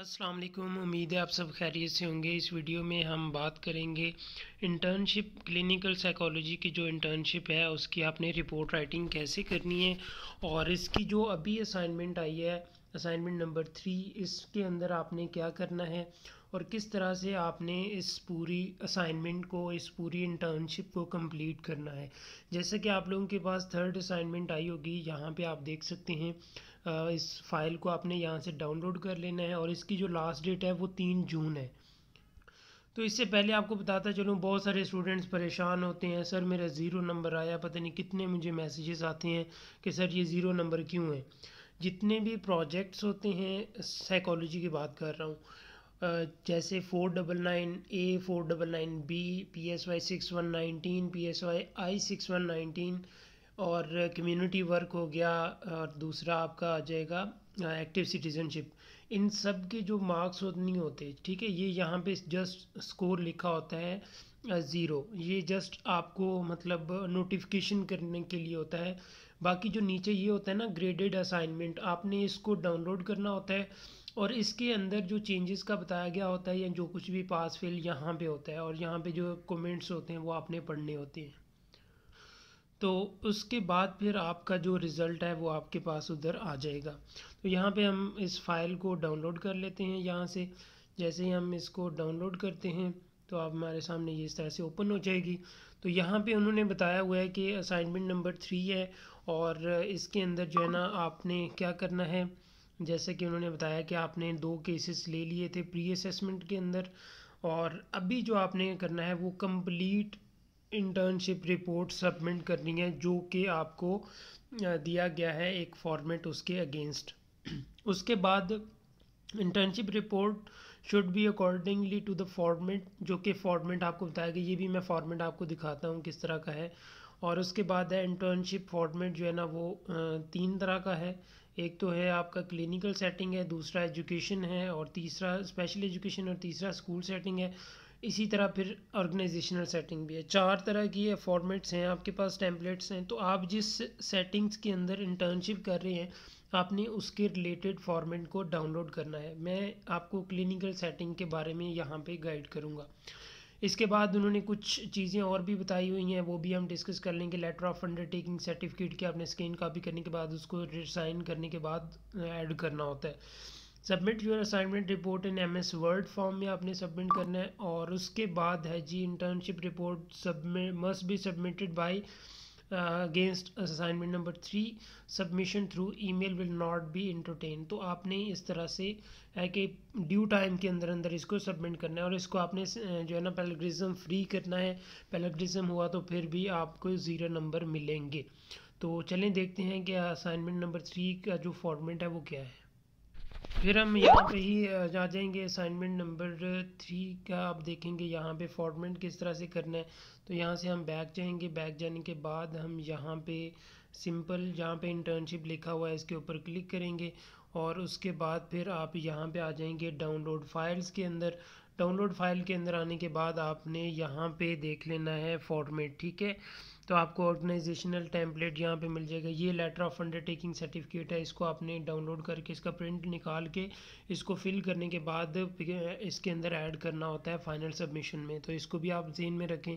अस्सलाम वालेकुम। उम्मीद है आप सब खैरियत से होंगे। इस वीडियो में हम बात करेंगे इंटर्नशिप क्लिनिकल साइकोलॉजी की जो इंटर्नशिप है उसकी आपने रिपोर्ट राइटिंग कैसे करनी है और इसकी जो अभी असाइनमेंट आई है असाइनमेंट नंबर 3 इसके अंदर आपने क्या करना है और किस तरह से आपने इस पूरी असाइनमेंट को इस पूरी इंटर्नशिप को कंप्लीट करना है। जैसे कि आप लोगों के पास थर्ड असाइनमेंट आई होगी, यहाँ पे आप देख सकते हैं। इस फाइल को आपने यहाँ से डाउनलोड कर लेना है और इसकी जो लास्ट डेट है वो 3 जून है। तो इससे पहले आपको बताता चलूँ, बहुत सारे स्टूडेंट्स परेशान होते हैं, सर मेरा ज़ीरो नंबर आया, पता नहीं कितने मुझे मैसेजेस आते हैं कि सर ये ज़ीरो नंबर क्यों है। जितने भी प्रोजेक्ट्स होते हैं साइकोलॉजी की बात कर रहा हूँ, जैसे 499A 499B PSY 6119 PSY I 6119 और कम्युनिटी वर्क हो गया और दूसरा आपका आ जाएगा एक्टिव सिटीज़नशिप। इन सब के जो मार्क्स नहीं होते, ठीक है, ये यहाँ पे जस्ट स्कोर लिखा होता है ज़ीरो। ये जस्ट आपको मतलब नोटिफिकेशन करने के लिए होता है। बाकी जो नीचे ये होता है ना ग्रेडेड असाइनमेंट, आपने इसको डाउनलोड करना होता है और इसके अंदर जो चेंजेस का बताया गया होता है या जो कुछ भी पास फेल यहाँ पे होता है और यहाँ पे जो कमेंट्स होते हैं वो आपने पढ़ने होते हैं। तो उसके बाद फिर आपका जो रिज़ल्ट है वो आपके पास उधर आ जाएगा। तो यहाँ पे हम इस फाइल को डाउनलोड कर लेते हैं यहाँ से। जैसे ही हम इसको डाउनलोड करते हैं तो आप हमारे सामने ये इस तरह से ओपन हो जाएगी। तो यहाँ पे उन्होंने बताया हुआ है कि असाइनमेंट नंबर 3 है और इसके अंदर जो है ना आपने क्या करना है। जैसे कि उन्होंने बताया कि आपने 2 केसेस ले लिए थे प्री असेसमेंट के अंदर और अभी जो आपने करना है वो कंप्लीट इंटर्नशिप रिपोर्ट सबमिट करनी है जो कि आपको दिया गया है एक फॉर्मेट उसके अगेंस्ट। उसके बाद internship report should be accordingly to the format, जो कि फॉर्मेट आपको बताया गया। ये भी मैं फॉर्मेट आपको दिखाता हूँ किस तरह का है। और उसके बाद है इंटर्नशिप फॉर्मेट जो है ना वो 3 तरह का है। एक तो है आपका क्लिनिकल सेटिंग है, दूसरा एजुकेशन है और तीसरा स्पेशल एजुकेशन और तीसरा स्कूल सेटिंग है। इसी तरह फिर ऑर्गेनाइजेशनल सेटिंग भी है। 4 तरह की ये फॉर्मेट्स हैं आपके पास, टेम्पलेट्स हैं। तो आप जिस सेटिंग्स के अंदर इंटर्नशिप कर रहे हैं आपने उसके रिलेटेड फॉर्मेट को डाउनलोड करना है। मैं आपको क्लिनिकल सेटिंग के बारे में यहाँ पे गाइड करूँगा। इसके बाद उन्होंने कुछ चीज़ें और भी बताई हुई हैं, वो भी हम डिस्कस कर लेंगे। लेटर ऑफ अंडरटेकिंग सर्टिफिकेट की आपने स्कैन कॉपी करने के बाद उसको साइन करने के बाद ऐड करना होता है। Submit your assignment report in MS word form में आपने सबमिट करना है। और उसके बाद है जी internship report submit must be submitted by against assignment number 3, submission through email will not be entertain. तो आपने इस तरह से है कि ड्यू टाइम के अंदर अंदर इसको सबमिट करना है और इसको आपने जो है ना पैराग्रिज्म फ्री करना है। पैराग्रिज्म हुआ तो फिर भी आपको 0 नंबर मिलेंगे। तो चलें देखते हैं कि असाइनमेंट नंबर 3 का जो फॉर्मेट है वो क्या है। फिर हम यहाँ पे ही जा जाएंगे। असाइनमेंट नंबर 3 का आप देखेंगे यहाँ पे फॉर्मेट किस तरह से करना है। तो यहाँ से हम बैक जाएंगे। बैक जाने के बाद हम यहाँ पे सिंपल जहाँ पे इंटर्नशिप लिखा हुआ है इसके ऊपर क्लिक करेंगे और उसके बाद फिर आप यहाँ पे आ जाएंगे डाउनलोड फाइल्स के अंदर। डाउनलोड फाइल के अंदर आने के बाद आपने यहाँ पे देख लेना है फॉर्मेट, ठीक है। तो आपको ऑर्गेनाइजेशनल टेम्पलेट यहाँ पे मिल जाएगा। ये लेटर ऑफ अंडरटेकिंग सर्टिफिकेट है, इसको आपने डाउनलोड करके इसका प्रिंट निकाल के इसको फिल करने के बाद इसके अंदर ऐड करना होता है फाइनल सबमिशन में। तो इसको भी आप ज़हन में रखें।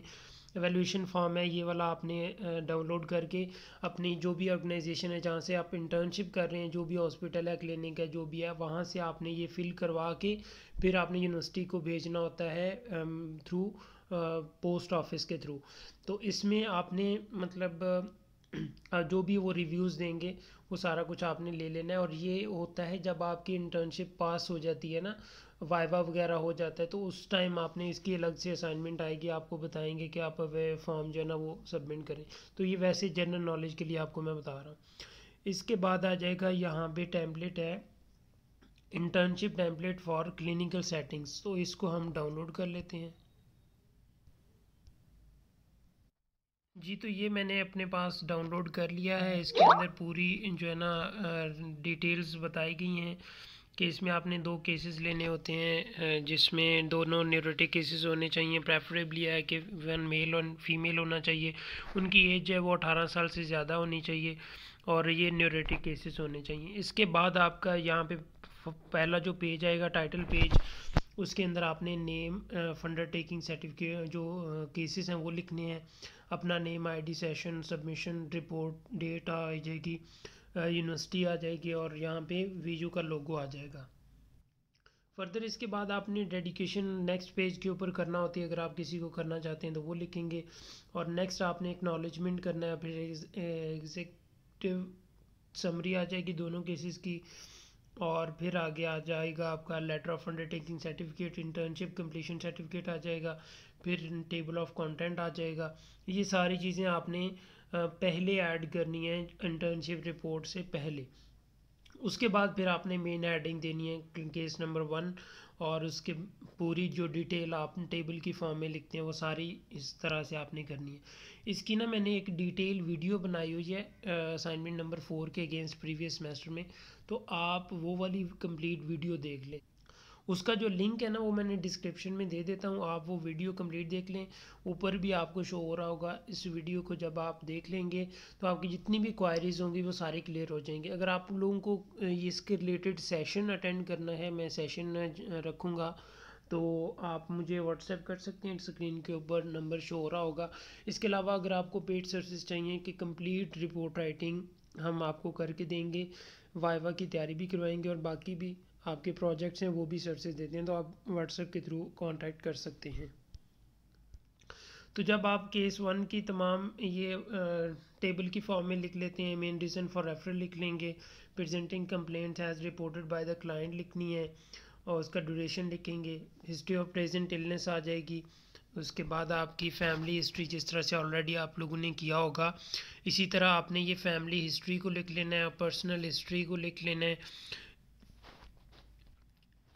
एवेल्यूशन फॉर्म है ये वाला, आपने डाउनलोड करके अपनी जो भी ऑर्गेनाइजेशन है जहाँ से आप इंटर्नशिप कर रहे हैं, जो भी हॉस्पिटल है, क्लिनिक है, जो भी है, वहाँ से आपने ये फिल करवा के फिर आपने यूनिवर्सिटी को भेजना होता है थ्रू पोस्ट ऑफिस के थ्रू। तो इसमें आपने मतलब जो भी वो रिव्यूज़ देंगे वो सारा कुछ आपने ले लेना है। और ये होता है जब आपकी इंटर्नशिप पास हो जाती है ना, वाइवा वगैरह हो जाता है, तो उस टाइम आपने इसकी अलग से असाइनमेंट आएगी, आपको बताएंगे कि आप वे फॉर्म जो है ना वो सबमिट करें। तो ये वैसे जनरल नॉलेज के लिए आपको मैं बता रहा हूँ। इसके बाद आ जाएगा यहाँ पे टेम्पलेट है internship template for clinical settings. तो इसको हम डाउनलोड कर लेते हैं जी। तो ये मैंने अपने पास डाउनलोड कर लिया है। इसके अंदर पूरी जो है ना डिटेल्स बताई गई हैं कि इसमें आपने 2 केसेस लेने होते हैं जिसमें दोनों न्यूरोटिक केसेस होने चाहिए। प्रेफरेबली है कि 1 मेल और फीमेल होना चाहिए, उनकी एज है वो 18 साल से ज़्यादा होनी चाहिए और ये न्यूरोटिक केसेस होने चाहिए। इसके बाद आपका यहाँ पे पहला जो पेज आएगा टाइटल पेज, उसके अंदर आपने नेम, फंडर टेकिंग सर्टिफिकेट, जो केसेस हैं वो लिखने हैं, अपना name, ID, session, submission, report, date आ जाएगी, यूनिवर्सिटी आ जाएगी और यहाँ पे वीजू का लोगो आ जाएगा। फर्दर इसके बाद आपने डेडिकेशन नेक्स्ट पेज के ऊपर करना होती है, अगर आप किसी को करना चाहते हैं तो वो लिखेंगे। और नेक्स्ट आपने एक्नॉलेजमेंट करना है, फिर एग्जेक्टिव समरी आ जाएगी दोनों केसेस की, और फिर आगे आ जाएगा आपका letter of undertaking certificate, internship completion certificate आ जाएगा, फिर टेबल ऑफ कंटेंट आ जाएगा। ये सारी चीज़ें आपने पहले ऐड करनी है इंटर्नशिप रिपोर्ट से पहले। उसके बाद फिर आपने मेन हेडिंग देनी है केस नंबर 1, और उसके पूरी जो डिटेल आप टेबल की फॉर्म में लिखते हैं वो सारी इस तरह से आपने करनी है। इसकी ना मैंने एक डिटेल वीडियो बनाई हुई है असाइनमेंट नंबर 4 के अगेंस्ट प्रीवियस सेमेस्टर में, तो आप वो वाली कंप्लीट वीडियो देख लें। उसका जो लिंक है ना वो मैंने डिस्क्रिप्शन में दे देता हूँ, आप वो वीडियो कंप्लीट देख लें। ऊपर भी आपको शो हो रहा होगा। इस वीडियो को जब आप देख लेंगे तो आपकी जितनी भी क्वायरीज होंगी वो सारी क्लियर हो जाएंगी। अगर आप लोगों को इसके रिलेटेड सेशन अटेंड करना है, मैं सेशन रखूँगा, तो आप मुझे व्हाट्सएप कर सकते हैं, स्क्रीन के ऊपर नंबर शो हो रहा होगा। इसके अलावा अगर आपको पेड सर्विस चाहिए कि कंप्लीट रिपोर्ट राइटिंग हम आपको करके देंगे, वाइवा की तैयारी भी करवाएंगे और बाकी भी आपके प्रोजेक्ट्स हैं वो भी सर्विसेज देते हैं, तो आप व्हाट्सएप के थ्रू कांटेक्ट कर सकते हैं। तो जब आप केस 1 की तमाम ये टेबल की फॉर्म में लिख लेते हैं, मेन रीज़न फॉर रेफरल लिख लेंगे, presenting complaint as reported by the client लिखनी है और उसका ड्यूरेशन लिखेंगे, हिस्ट्री ऑफ प्रेजेंट इलनेस आ जाएगी। उसके बाद आपकी फैमिली हिस्ट्री, जिस तरह से ऑलरेडी आप लोगों ने किया होगा इसी तरह आपने ये फैमिली हिस्ट्री को लिख लेना है और पर्सनल हिस्ट्री को लिख लेना है।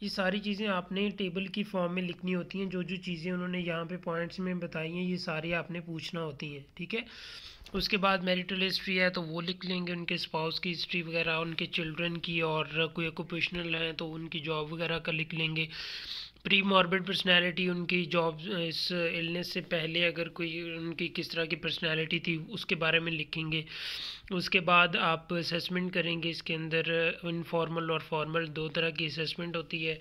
ये सारी चीज़ें आपने टेबल की फॉर्म में लिखनी होती हैं। जो जो चीज़ें उन्होंने यहाँ पे पॉइंट्स में बताई हैं ये सारी आपने पूछना होती हैं, ठीक है। उसके बाद मैरिटल हिस्ट्री है तो वो लिख लेंगे, उनके स्पाउस की हिस्ट्री वगैरह, उनके चिल्ड्रन की, और कोई ऑक्यूपेशनल है तो उनकी जॉब वगैरह का लिख लेंगे। प्री मॉर्बिड पर्सनैलिटी, उनकी जॉब इस इलनेस से पहले अगर कोई उनकी किस तरह की पर्सनैलिटी थी उसके बारे में लिखेंगे। उसके बाद आप असेसमेंट करेंगे, इसके अंदर इनफॉर्मल और फॉर्मल दो तरह की असेसमेंट होती है,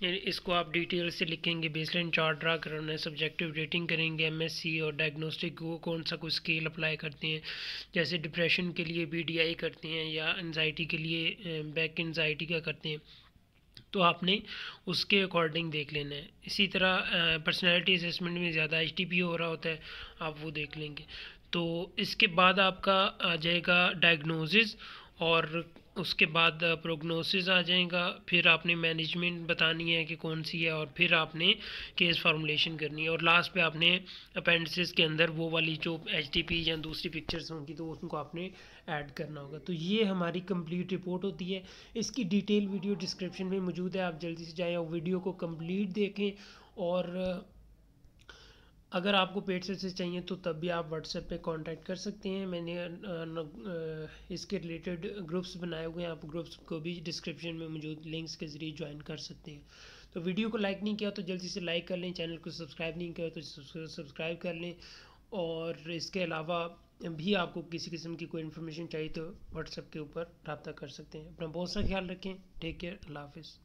इसको आप डिटेल से लिखेंगे। बेसलाइन चार्ट ड्रा करना है, सब्जेक्टिव रेटिंग करेंगे, एमएससी और डायग्नोस्टिक को कौन सा कोई स्केल अप्लाई करते हैं, जैसे डिप्रेशन के लिए बीडीआई करते हैं या एनजाइटी के लिए बैक एनजाइटी का करते हैं, तो आपने उसके अकॉर्डिंग देख लेना है। इसी तरह पर्सनैलिटी असेसमेंट में ज़्यादा एचटीपी हो रहा होता है, आप वो देख लेंगे। तो इसके बाद आपका आ जाएगा डायग्नोसिस, और उसके बाद प्रोग्नोसिस आ जाएगा, फिर आपने मैनेजमेंट बतानी है कि कौन सी है, और फिर आपने केस फार्मूलेशन करनी है, और लास्ट पे आपने अपेंडिसेस के अंदर वो वाली जो एचटीपी या दूसरी पिक्चर्स होंगी तो उनको आपने ऐड करना होगा। तो ये हमारी कंप्लीट रिपोर्ट होती है। इसकी डिटेल वीडियो डिस्क्रिप्शन में मौजूद है, आप जल्दी से जाएँ और वीडियो को कंप्लीट देखें। और अगर आपको पेड सर्विस चाहिए तो तब भी आप व्हाट्सएप पे कांटेक्ट कर सकते हैं। मैंने इसके रिलेटेड ग्रुप्स बनाए हुए हैं, आप ग्रुप्स को भी डिस्क्रिप्शन में मौजूद लिंक्स के ज़रिए ज्वाइन कर सकते हैं। तो वीडियो को लाइक नहीं किया तो जल्दी से लाइक कर लें, चैनल को सब्सक्राइब नहीं किया तो सब्सक्राइब कर लें, और इसके अलावा भी आपको किसी किस्म की कोई इन्फॉर्मेशन चाहिए तो व्हाट्सएप के ऊपर रब्ता कर सकते हैं। अपना बहुत सा ख्याल रखें। Take care. अल्लाह हाफिज़।